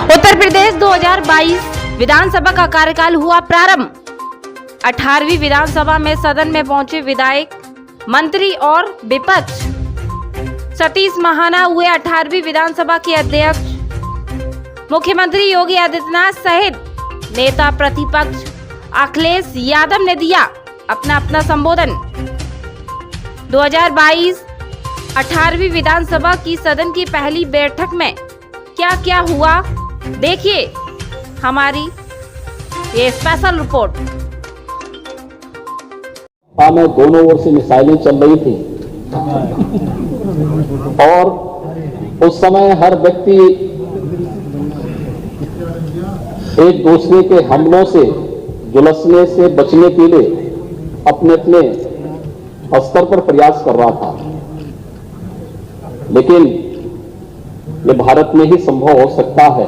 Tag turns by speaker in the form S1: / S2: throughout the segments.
S1: उत्तर प्रदेश 2022 विधानसभा का कार्यकाल हुआ प्रारंभ। 18वीं विधानसभा में सदन में पहुंचे विधायक, मंत्री और विपक्ष। सतीश महाना हुए 18वीं विधानसभा के अध्यक्ष। मुख्यमंत्री योगी आदित्यनाथ सहित नेता प्रतिपक्ष अखिलेश यादव ने दिया अपना संबोधन। 2022 18वीं विधानसभा की सदन की पहली बैठक में क्या क्या हुआ, देखिए हमारी ये स्पेशल रिपोर्ट।
S2: में दोनों ओर से मिसाइलें चल रही थी और उस समय हर व्यक्ति एक दूसरे के हमलों से, झुलसने से बचने के लिए अपने स्तर पर प्रयास कर रहा था। लेकिन ये भारत में ही संभव हो सकता है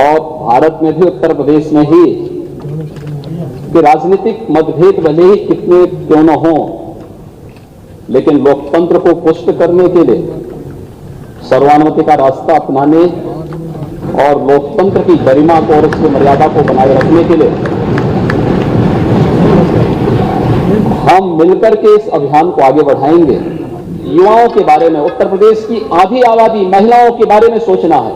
S2: और भारत में भी, उत्तर प्रदेश में ही, कि राजनीतिक मतभेद भले ही कितने क्यों न हो, लेकिन लोकतंत्र को पुष्ट करने के लिए, सर्वानुमति का रास्ता अपनाने और लोकतंत्र की गरिमा को और उसकी मर्यादा को बनाए रखने के लिए हम मिलकर के इस अभियान को आगे बढ़ाएंगे। युवाओं के बारे में, उत्तर प्रदेश की आधी आबादी महिलाओं के बारे में सोचना है,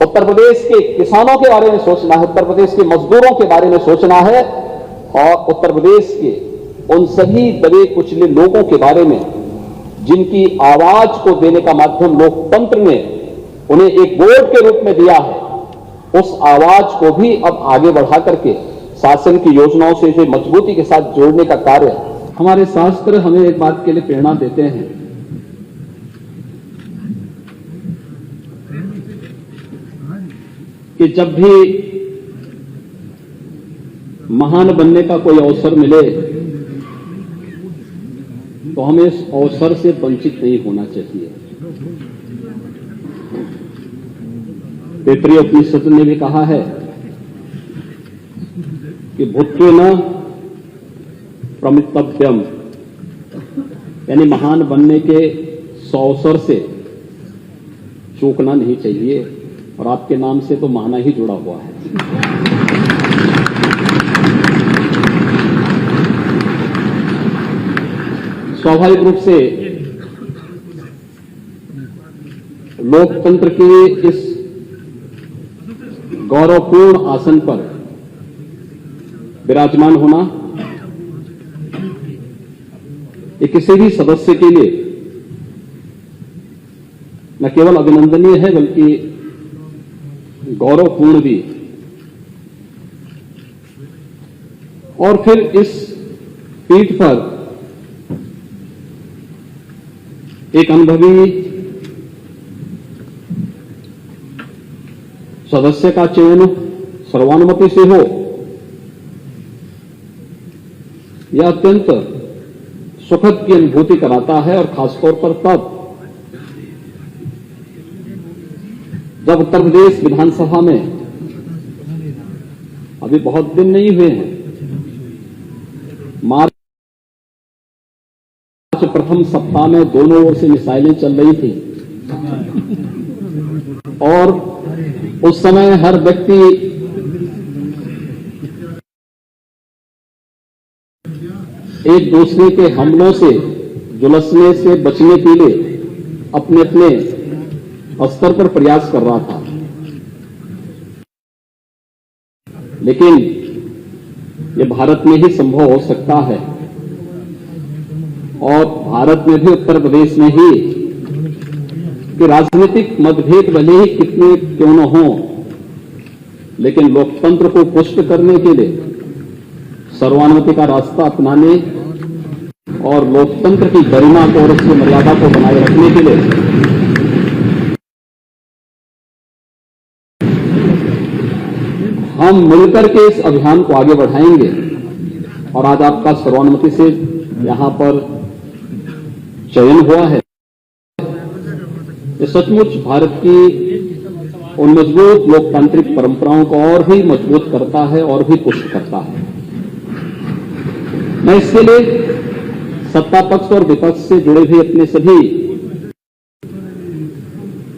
S2: उत्तर प्रदेश के किसानों के बारे में सोचना है, उत्तर प्रदेश के मजदूरों के बारे में सोचना है और उत्तर प्रदेश के उन सभी दबे कुचले लोगों के बारे में जिनकी आवाज को देने का माध्यम लोकतंत्र ने उन्हें एक वोट के रूप में दिया है। उस आवाज को भी अब आगे बढ़ा करके शासन की योजनाओं से जो मजबूती के साथ जोड़ने का कार्य, हमारे शास्त्र हमें एक बात के लिए प्रेरणा देते हैं कि जब भी महान बनने का कोई अवसर मिले तो हमें इस अवसर से वंचित नहीं होना चाहिए। तैत्तिरीय उपनिषद ने भी कहा है कि भूत्वेन प्रमितव्यम, यानी महान बनने के अवसर से चूकना नहीं चाहिए। और आपके नाम से तो महाना ही जुड़ा हुआ है। स्वाभाविक रूप से लोकतंत्र के इस गौरवपूर्ण आसन पर विराजमान होना ये किसी भी सदस्य के लिए न केवल अभिनंदनीय है बल्कि गौरवपूर्ण भी। और फिर इस पीठ पर एक अनुभवी सदस्य का चयन सर्वानुमति से हो, यह अत्यंत सुखद की अनुभूति कराता है। और खासतौर पर तब जब उत्तर प्रदेश विधानसभा में अभी बहुत दिन नहीं हुए हैं, मार्च प्रथम सप्ताह में दोनों ओर से मिसाइलें चल रही थी और उस समय हर व्यक्ति एक दूसरे के हमलों से, झुलसने से बचने के लिए अपने स्तर पर प्रयास कर रहा था। लेकिन ये भारत में ही संभव हो सकता है और भारत में भी, उत्तर प्रदेश में ही, कि राजनीतिक मतभेद भले ही कितने क्यों न हो, लेकिन लोकतंत्र को पुष्ट करने के लिए, सर्वानुमति का रास्ता अपनाने और लोकतंत्र की गरिमा को और उसकी मर्यादा को बनाए रखने के लिए हम मिलकर के इस अभियान को आगे बढ़ाएंगे। और आज आपका सर्वानुमति से यहां पर चयन हुआ है, ये सचमुच भारत की उन मजबूत लोकतांत्रिक परंपराओं को और भी मजबूत करता है और भी पुष्ट करता है। मैं इसके लिए सत्ता पक्ष और विपक्ष से जुड़े हुए अपने सभी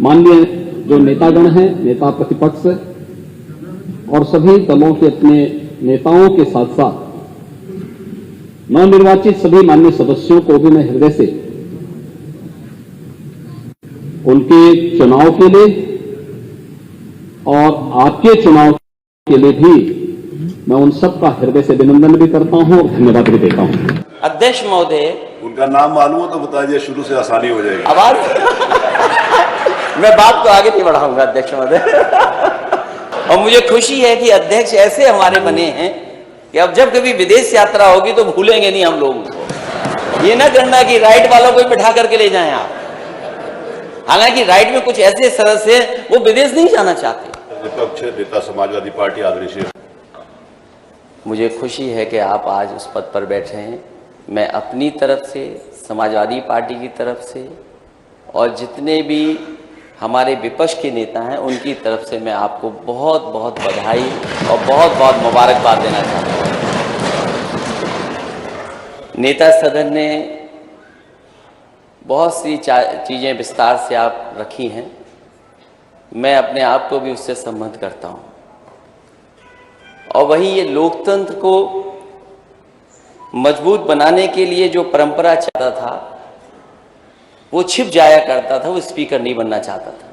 S2: माननीय जो नेतागण हैं, नेता प्रतिपक्ष और सभी दलों के अपने नेताओं के साथ साथ नवनिर्वाचित सभी माननीय सदस्यों को भी मैं हृदय से उनके चुनाव के लिए और आपके चुनाव के लिए भी मैं उन सबका हृदय से अभिनंदन भी करता हूं और धन्यवाद भी देता हूं।
S3: अध्यक्ष महोदय,
S4: उनका नाम मालूम हो तो बता दिए, शुरू से आसानी हो जाएगी।
S3: आवाज मैं बात को आगे नहीं बढ़ाऊंगा अध्यक्ष महोदय। और मुझे खुशी है कि अध्यक्ष ऐसे हमारे बने हैं कि अब जब कभी विदेश यात्रा होगी तो भूलेंगे नहीं हम लोगों को। ये ना करना कि राइट वालों को बिठा करके ले जाएं आप। हालांकि राइट में कुछ ऐसे सदस्य हैं वो विदेश नहीं जाना चाहते।
S4: विपक्ष नेता समाजवादी पार्टी आदरणीय,
S3: मुझे खुशी है कि आप आज उस पद पर बैठे हैं। मैं अपनी तरफ से, समाजवादी पार्टी की तरफ से और जितने भी हमारे विपक्ष के नेता हैं उनकी तरफ से मैं आपको बहुत बहुत बधाई और बहुत बहुत मुबारकबाद देना चाहता हूँ। नेता सदन ने बहुत सी चीज़ें विस्तार से आप रखी हैं, मैं अपने आप को भी उससे संबद्ध करता हूँ। और वहीं ये लोकतंत्र को मजबूत बनाने के लिए जो परंपरा चाहता था वो छिप जाया करता था, वो स्पीकर नहीं बनना चाहता था।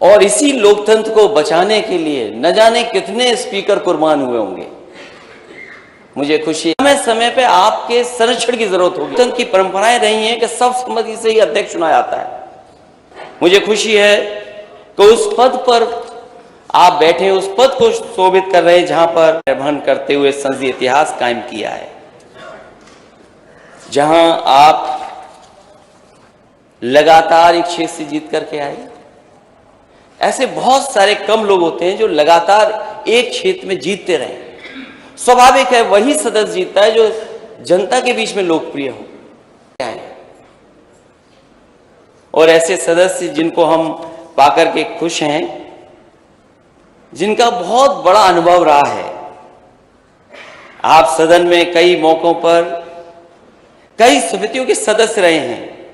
S3: और इसी लोकतंत्र को बचाने के लिए न जाने कितने स्पीकर कुर्बान हुए होंगे। मुझे खुशी है समय समय पे आपके संरक्षण की जरूरत होगी। लोकतंत्र की परंपराएं रही हैं कि सर्वसम्मति से ही अध्यक्ष चुना जाता है। मुझे खुशी है कि उस पद पर आप बैठे, उस पद को शोभित कर रहे हैं जहां पर निर्वहन करते हुए संसदीय इतिहास कायम किया है, जहां आप लगातार एक क्षेत्र से जीत करके आए। ऐसे बहुत सारे कम लोग होते हैं जो लगातार एक क्षेत्र में जीतते रहे। स्वाभाविक है वही सदस्य जीतता है जो जनता के बीच में लोकप्रिय हो। और ऐसे सदस्य जिनको हम पाकर के खुश हैं, जिनका बहुत बड़ा अनुभव रहा है। आप सदन में कई मौकों पर कई समितियों के सदस्य रहे हैं,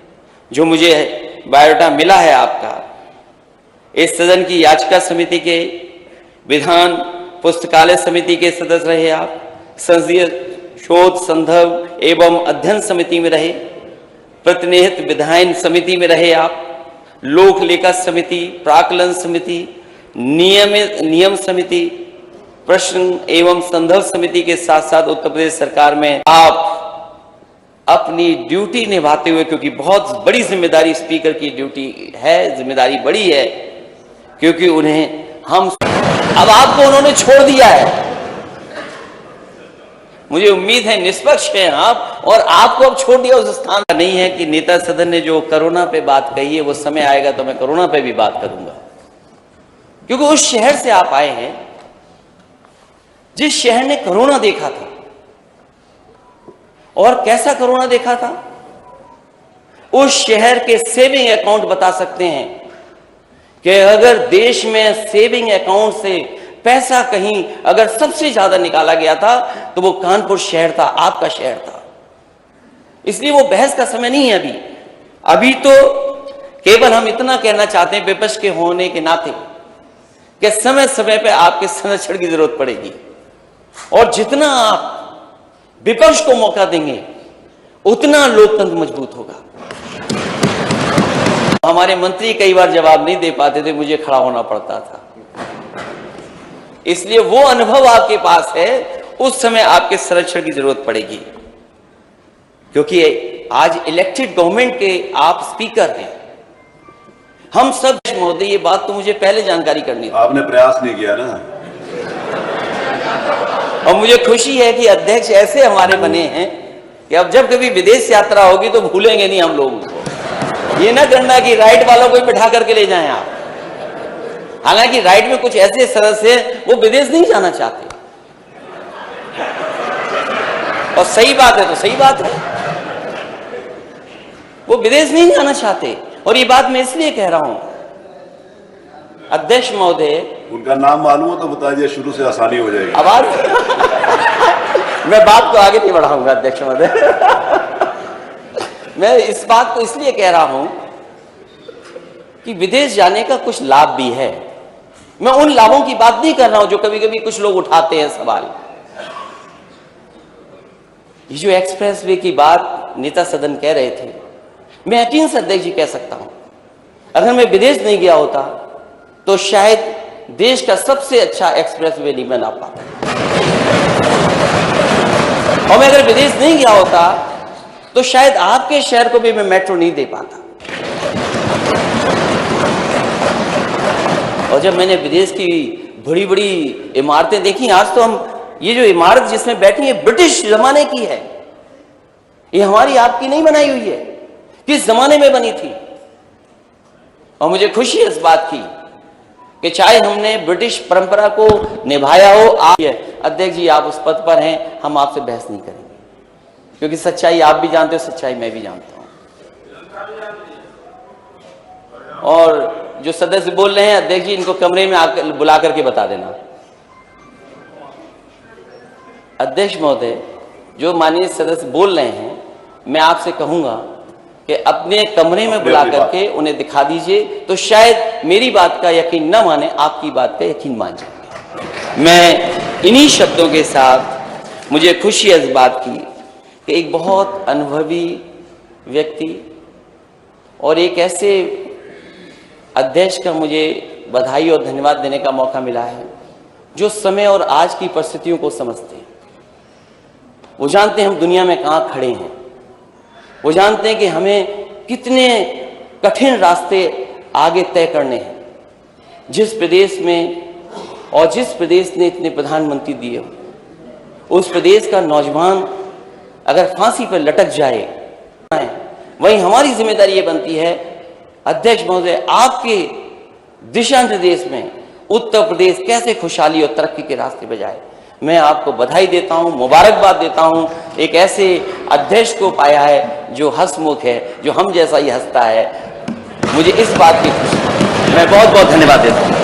S3: जो मुझे बायोडाटा मिला है आपका। इस सदन की याचिका समिति के, विधान पुस्तकालय समिति के सदस्य रहे आप, संसदीय शोध संदर्भ एवं अध्ययन समिति में रहे, प्रतिनिधित्व विधायन समिति में रहे आप, लोक लेखा समिति, प्राक्कलन समिति, नियम समिति, प्रश्न एवं संदर्भ समिति के साथ साथ उत्तर प्रदेश सरकार में आप अपनी ड्यूटी निभाते हुए, क्योंकि बहुत बड़ी जिम्मेदारी स्पीकर की ड्यूटी है, जिम्मेदारी बड़ी है, क्योंकि उन्हें हम अब आपको उन्होंने छोड़ दिया है। मुझे उम्मीद है निष्पक्ष हैं आप, और आपको अब छोड़ दिया उस स्थान पर। नहीं है कि नेता सदन ने जो कोरोना पे बात कही है, वो समय आएगा तो मैं कोरोना पे भी बात करूंगा, क्योंकि उस शहर से आप आए हैं जिस शहर ने कोरोना देखा था। और कैसा कोरोना देखा था, उस शहर के सेविंग अकाउंट बता सकते हैं कि अगर देश में सेविंग अकाउंट से पैसा कहीं अगर सबसे ज्यादा निकाला गया था तो वो कानपुर शहर था, आपका शहर था। इसलिए वो बहस का समय नहीं है अभी तो केवल हम इतना कहना चाहते हैं विपक्ष के होने के नाते कि समय समय पे आपके संरक्षण की जरूरत पड़ेगी, और जितना आप विपक्ष को मौका देंगे उतना लोकतंत्र मजबूत होगा। हमारे मंत्री कई बार जवाब नहीं दे पाते थे, मुझे खड़ा होना पड़ता था। इसलिए वो अनुभव आपके पास है, उस समय आपके संरक्षण की जरूरत पड़ेगी, क्योंकि आज इलेक्टेड गवर्नमेंट के आप स्पीकर हैं। हम सब महोदय, ये बात तो मुझे पहले जानकारी करनी थी।
S4: आपने प्रयास नहीं किया ना।
S3: और मुझे खुशी है कि अध्यक्ष ऐसे हमारे बने हैं कि अब जब कभी विदेश यात्रा होगी तो भूलेंगे नहीं हम लोगों को। ये ना करना कि राइट वालों को बिठा करके ले जाएं आप। हालांकि राइट में कुछ ऐसे सदस्य हैं वो विदेश नहीं जाना चाहते, और सही बात है तो सही बात है, वो विदेश नहीं जाना चाहते। और ये बात मैं इसलिए कह रहा हूं अध्यक्ष महोदय,
S4: उनका नाम मालूम हो तो बता दिए, शुरू से आसानी हो जाएगी।
S3: आवाज मैं बात को आगे नहीं बढ़ाऊंगा अध्यक्ष महोदय। मैं इस बात को इसलिए कह रहा हूं कि विदेश जाने का कुछ लाभ भी है। मैं उन लाभों की बात नहीं कर रहा हूं जो कभी कभी कुछ लोग उठाते हैं सवाल। ये जो एक्सप्रेस वे की बात नेता सदन कह रहे थे, मैं यकीन से अध्यक्ष जी कह सकता हूं, अगर मैं विदेश नहीं गया होता तो शायद देश का सबसे अच्छा एक्सप्रेस वे नहीं बना पाता, और मैं अगर विदेश नहीं गया होता तो शायद आपके शहर को भी मैं मेट्रो नहीं दे पाता। और जब मैंने विदेश की बड़ी बड़ी इमारतें देखी, आज तो हम ये जो इमारत जिसमें बैठी है ब्रिटिश जमाने की है, ये हमारी आपकी नहीं बनाई हुई है, किस जमाने में बनी थी। और मुझे खुशी है इस बात की कि चाहे हमने ब्रिटिश परंपरा को निभाया हो, आप अध्यक्ष जी आप उस पद पर हैं, हम आपसे बहस नहीं करेंगे, क्योंकि सच्चाई आप भी जानते हो, सच्चाई मैं भी जानता हूं। और जो सदस्य बोल रहे हैं, अध्यक्ष जी इनको कमरे में आकर बुला करके बता देना। अध्यक्ष महोदय, जो माननीय सदस्य बोल रहे हैं, मैं आपसे कहूंगा कि अपने कमरे में बुला करके उन्हें दिखा दीजिए, तो शायद मेरी बात का यकीन न माने, आपकी बात का यकीन मान जाएंगे। मैं इन्हीं शब्दों के साथ मुझे खुशी है इस बात की कि एक बहुत अनुभवी व्यक्ति और एक ऐसे अध्यक्ष का मुझे बधाई और धन्यवाद देने का मौका मिला है जो समय और आज की परिस्थितियों को समझते हैं। वो जानते हैं हम दुनिया में कहाँ खड़े हैं, वो जानते हैं कि हमें कितने कठिन रास्ते आगे तय करने हैं। जिस प्रदेश में और जिस प्रदेश ने इतने प्रधानमंत्री दिए हो, उस प्रदेश का नौजवान अगर फांसी पर लटक जाए, वहीं हमारी जिम्मेदारी ये बनती है, अध्यक्ष महोदय, आपके दिशा निर्देश में उत्तर प्रदेश कैसे खुशहाली और तरक्की के रास्ते पे जाए। मैं आपको बधाई देता हूं, मुबारकबाद देता हूं, एक ऐसे अध्यक्ष को पाया है जो हंसमुख है, जो हम जैसा ही हंसता है। मुझे इस बात की खुशी, मैं बहुत बहुत धन्यवाद देता हूं।